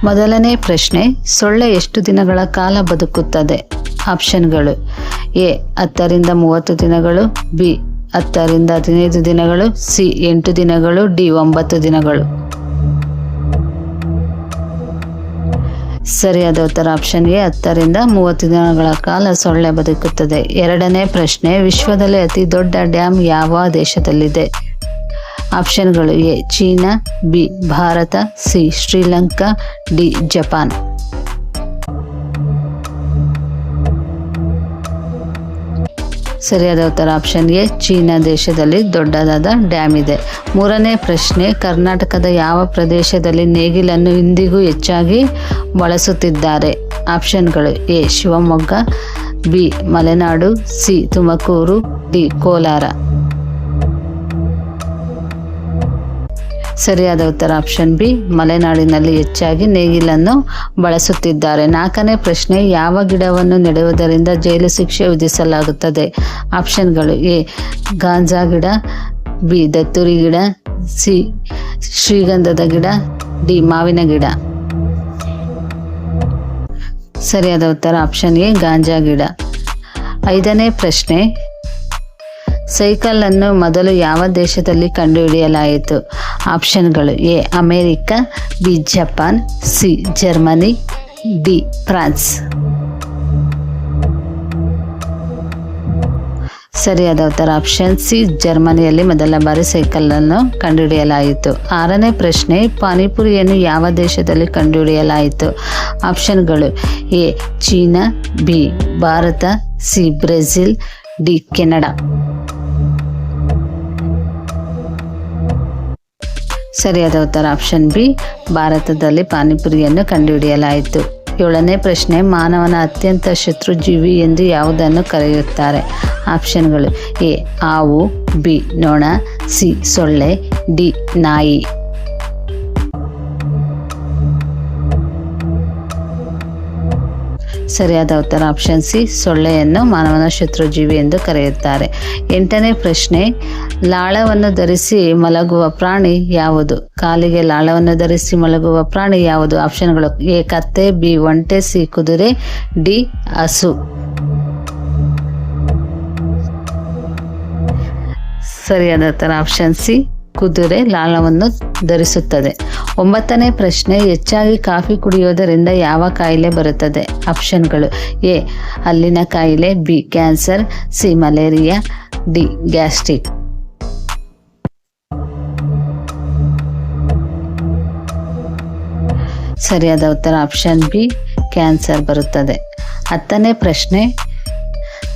ಮೊದಲನೇ ಪ್ರಶ್ನೆ, ಸೊಳ್ಳೆ ಎಷ್ಟು ದಿನಗಳ ಕಾಲ ಬದುಕುತ್ತದೆ? ಆಪ್ಷನ್ಗಳು: ಎ 10ರಿಂದ 30 ದಿನಗಳು, ಬಿ 10ರಿಂದ 15 ದಿನಗಳು, ಸಿ 8 ದಿನಗಳು, ಡಿ 9 ದಿನಗಳು. ಸರಿಯಾದ ಉತ್ತರ ಆಪ್ಷನ್ ಎ 10ರಿಂದ 30 ದಿನಗಳ ಕಾಲ ಸೊಳ್ಳೆ ಬದುಕುತ್ತದೆ. ಎರಡನೇ ಪ್ರಶ್ನೆ, ವಿಶ್ವದಲ್ಲಿ ಅತಿ ದೊಡ್ಡ ಡ್ಯಾಮ್ ಯಾವ ದೇಶದಲ್ಲಿದೆ? ಆಪ್ಷನ್ಗಳು: A China, B Bharat, C Sri Lanka, D Japan. ಸರಿಯಾದ ಉತ್ತರ ಆಪ್ಷನ್ ಎ ಚೀನಾ ದೇಶದಲ್ಲಿ ದೊಡ್ಡದಾದ ಡ್ಯಾಮ್ ಇದೆ. ಮೂರನೇ ಪ್ರಶ್ನೆ, ಕರ್ನಾಟಕದ ಯಾವ ಪ್ರದೇಶದಲ್ಲಿ ನೇಗಿಲನ್ನು ಇಂದಿಗೂ ಹೆಚ್ಚಾಗಿ ಬಳಸುತ್ತಿದ್ದಾರೆ? ಆಪ್ಷನ್ಗಳು: A Shivamogga, B Malenadu, C Tumakuru, D Kolar. ಸರಿಯಾದ ಉತ್ತರ ಆಪ್ಷನ್ ಬಿ ಮಲೆನಾಡಿನಲ್ಲಿ ಹೆಚ್ಚಾಗಿ ನೇಗಿಲನ್ನು ಬಳಸುತ್ತಿದ್ದಾರೆ. ನಾಲ್ಕನೇ ಪ್ರಶ್ನೆ, ಯಾವ ಗಿಡವನ್ನು ನೆಡುವುದರಿಂದ ಜೈಲು ಶಿಕ್ಷೆ ವಿಧಿಸಲಾಗುತ್ತದೆ? ಆಪ್ಷನ್ಗಳು: ಎ ಗಾಂಜಾ ಗಿಡ, ಬಿ ದತ್ತುರಿ ಗಿಡ, ಸಿ ಶ್ರೀಗಂಧದ ಗಿಡ, ಡಿ ಮಾವಿನ ಗಿಡ. ಸರಿಯಾದ ಉತ್ತರ ಆಪ್ಷನ್ ಎ ಗಾಂಜಾ ಗಿಡ. ಐದನೇ ಪ್ರಶ್ನೆ, ಸೈಕಲ್ ಅನ್ನು ಮೊದಲು ಯಾವ ದೇಶದಲ್ಲಿ ಕಂಡುಹಿಡಿಯಲಾಯಿತು? ಆಪ್ಷನ್ಗಳು: A America, B Japan, C Germany, D France. ಸರಿಯಾದ ಉತ್ತರ ಆಪ್ಷನ್ ಸಿ ಜರ್ಮನಿಯಲ್ಲಿ ಮೊದಲ ಬಾರಿ ಸೈಕಲ್ ಅನ್ನು ಕಂಡುಹಿಡಿಯಲಾಯಿತು. ಆರನೇ ಪ್ರಶ್ನೆ, ಪಾನಿಪುರಿಯನ್ನು ಯಾವ ದೇಶದಲ್ಲಿ ಕಂಡುಹಿಡಿಯಲಾಯಿತು? ಆಪ್ಷನ್ಗಳು: A China, B Bharat, C Brazil, D Canada. ಸರಿಯಾದ ಉತ್ತರ ಆಪ್ಷನ್ ಬಿ ಭಾರತದಲ್ಲಿ ಪಾನಿಪುರಿಯನ್ನು ಕಂಡುಹಿಡಿಯಲಾಯಿತು. ಏಳನೇ ಪ್ರಶ್ನೆ, ಮಾನವನ ಅತ್ಯಂತ ಶತ್ರುಜೀವಿ ಎಂದು ಯಾವುದನ್ನು ಕರೆಯುತ್ತಾರೆ? ಆಪ್ಷನ್ಗಳು: ಎ ಹಾವು, ಬಿ ನೊಣ, ಸಿ ಸೊಳ್ಳೆ, ಡಿ ನಾಯಿ. ಸರಿಯಾದ ಉತ್ತರ ಆಪ್ಷನ್ ಸಿ ಸೊಳ್ಳೆಯನ್ನು ಮಾನವನ ಶತ್ರುಜೀವಿ ಎಂದು ಕರೆಯುತ್ತಾರೆ. ಎಂಟನೇ ಪ್ರಶ್ನೆ, ಲಾಳವನ್ನು ಧರಿಸಿ ಮಲಗುವ ಪ್ರಾಣಿ ಯಾವುದು? ಕಾಲಿಗೆ ಲಾಳವನ್ನು ಧರಿಸಿ ಮಲಗುವ ಪ್ರಾಣಿ ಯಾವುದು? ಆಪ್ಷನ್ಗಳು: ಎ ಕತ್ತೆ, ಬಿ ಒಂಟೆ, ಸಿ ಕುದುರೆ, ಡಿ ಹಸು. ಸರಿಯಾದ ಉತ್ತರ ಆಪ್ಷನ್ ಸಿ ಕುದುರೆ ಲಾಳವನ್ನು ಧರಿಸುತ್ತದೆ. ಒಂಬತ್ತನೇ ಪ್ರಶ್ನೆ, ಹೆಚ್ಚಾಗಿ ಕಾಫಿ ಕುಡಿಯೋದರಿಂದ ಯಾವ ಕಾಯಿಲೆ ಬರುತ್ತದೆ? ಆಪ್ಷನ್ಗಳು: ಎ ಹಲ್ಲಿನ ಕಾಯಿಲೆ, B cancer, C malaria, D gastric. ಸರಿಯಾದ ಉತ್ತರ ಆಪ್ಷನ್ ಬಿ ಕ್ಯಾನ್ಸರ್ ಬರುತ್ತದೆ. ಹತ್ತನೇ ಪ್ರಶ್ನೆ,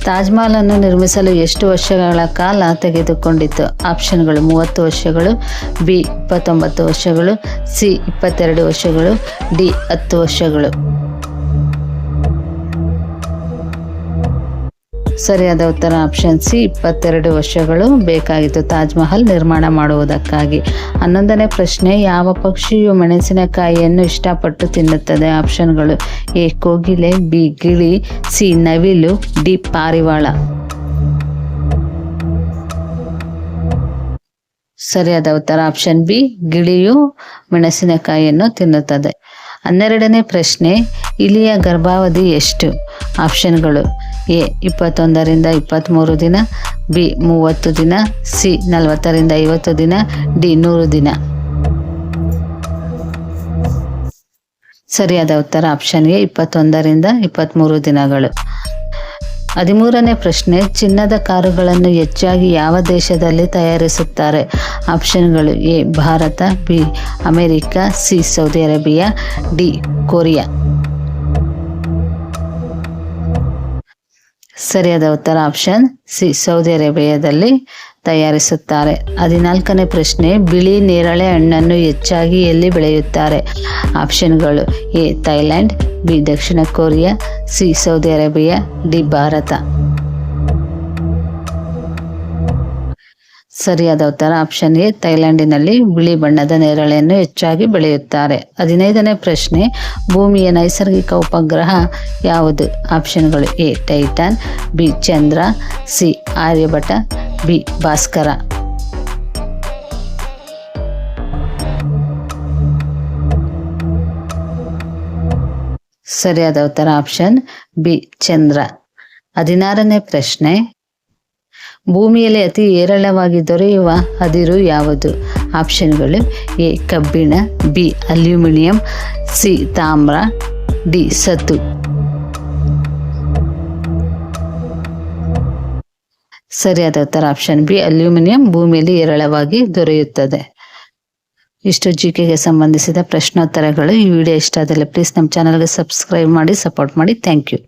ತಾಜ್ ಮಹಲ್ ಅನ್ನು ನಿರ್ಮಿಸಲು ಎಷ್ಟು ವರ್ಷಗಳ ಕಾಲ ತೆಗೆದುಕೊಂಡಿತು? ಆಪ್ಷನ್ಗಳು: 30 ವರ್ಷಗಳು, ಬಿ 29 ವರ್ಷಗಳು, ಸಿ 22 ವರ್ಷಗಳು, ಡಿ 10 ವರ್ಷಗಳು. ಸರಿಯಾದ ಉತ್ತರ ಆಪ್ಷನ್ ಸಿ 22 ವರ್ಷಗಳು ಬೇಕಾಗಿತ್ತು ತಾಜ್ ಮಹಲ್ ನಿರ್ಮಾಣ ಮಾಡುವುದಕ್ಕಾಗಿ. 11ನೇ ಪ್ರಶ್ನೆ, ಯಾವ ಪಕ್ಷಿಯು ಮೆಣಸಿನಕಾಯಿಯನ್ನು ಇಷ್ಟಪಟ್ಟು ತಿನ್ನುತ್ತದೆ? ಆಪ್ಷನ್ಗಳು: ಎ ಕೋಗಿಲೆ, ಬಿ ಗಿಳಿ, ಸಿ ನವಿಲು, ಡಿ ಪಾರಿವಾಳ. ಸರಿಯಾದ ಉತ್ತರ ಆಪ್ಷನ್ ಬಿ ಗಿಳಿಯು ಮೆಣಸಿನಕಾಯಿಯನ್ನು ತಿನ್ನುತ್ತದೆ. 12ನೇ ಪ್ರಶ್ನೆ, ಇಲಿಯ ಗರ್ಭಾವಧಿ ಎಷ್ಟು? ಆಪ್ಷನ್ಗಳು: ಎ 21ರಿಂದ 23 ದಿನ, ಬಿ 30 ದಿನ, ಸಿ 40ರಿಂದ 50 ದಿನ, ಡಿ 100 ದಿನ. ಸರಿಯಾದ ಉತ್ತರ ಆಪ್ಷನ್ ಎ 21ರಿಂದ 23 ದಿನಗಳು. 13ನೇ ಪ್ರಶ್ನೆ, ಚಿನ್ನದ ಕಾರುಗಳನ್ನು ಹೆಚ್ಚಾಗಿ ಯಾವ ದೇಶದಲ್ಲಿ ತಯಾರಿಸುತ್ತಾರೆ? ಆಪ್ಷನ್ಗಳು: A Bharat, B America, C Saudi Arabia, D Korea. ಸರಿಯಾದ ಉತ್ತರ ಆಪ್ಷನ್ ಸಿ ಸೌದಿ ಅರೇಬಿಯಾದಲ್ಲಿ ತಯಾರಿಸುತ್ತಾರೆ. 14ನೇ ಪ್ರಶ್ನೆ, ಬಿಳಿ ನೇರಳೆ ಹಣ್ಣನ್ನು ಹೆಚ್ಚಾಗಿ ಎಲ್ಲಿ ಬೆಳೆಯುತ್ತಾರೆ? ಆಪ್ಷನ್ಗಳು: A Thailand, B Dakshina Korea, C Saudi Arabia, D Bharat. ಸರಿಯಾದ ಉತ್ತರ ಆಪ್ಷನ್ ಎ ಥೈಲ್ಯಾಂಡಿನಲ್ಲಿ ಬಿಳಿ ಬಣ್ಣದ ನೇರಳೆಯನ್ನು ಹೆಚ್ಚಾಗಿ ಬೆಳೆಯುತ್ತಾರೆ. 15ನೇ ಪ್ರಶ್ನೆ, ಭೂಮಿಯ ನೈಸರ್ಗಿಕ ಉಪಗ್ರಹ ಯಾವುದು? ಆಪ್ಷನ್ಗಳು: ಎ ಟೈಟಾನ್, ಬಿ ಚಂದ್ರ, ಸಿ ಆರ್ಯಭಟ, ಬಿ ಭಾಸ್ಕರ. ಸರಿಯಾದ ಉತ್ತರ ಆಪ್ಷನ್ ಬಿ ಚಂದ್ರ. 16ನೇ ಪ್ರಶ್ನೆ, ಭೂಮಿಯಲ್ಲಿ ಅತಿ ಹೇರಳವಾಗಿ ದೊರೆಯುವ ಅದಿರು ಯಾವುದು? ಆಪ್ಷನ್ಗಳು: ಎ ಕಬ್ಬಿಣ, ಬಿ ಅಲ್ಯೂಮಿನಿಯಂ, ಸಿ ತಾಮ್ರ, ಡಿ ಸತು. ಸರಿಯಾದ ಉತ್ತರ ಆಪ್ಷನ್ ಬಿ ಅಲ್ಯೂಮಿನಿಯಂ ಭೂಮಿಯಲ್ಲಿ ಹೇರಳವಾಗಿ ದೊರೆಯುತ್ತದೆ. ಇಷ್ಟು ಜಿಕೆಗೆ ಸಂಬಂಧಿಸಿದ ಪ್ರಶ್ನೋತ್ತರಗಳು. ಈ ವಿಡಿಯೋ ಇಷ್ಟ ಆದಲ್ಲಿ ಪ್ಲೀಸ್ ನಮ್ಮ ಚಾನಲ್ಗೆ ಸಬ್ಸ್ಕ್ರೈಬ್ ಮಾಡಿ, ಸಪೋರ್ಟ್ ಮಾಡಿ. Thank you.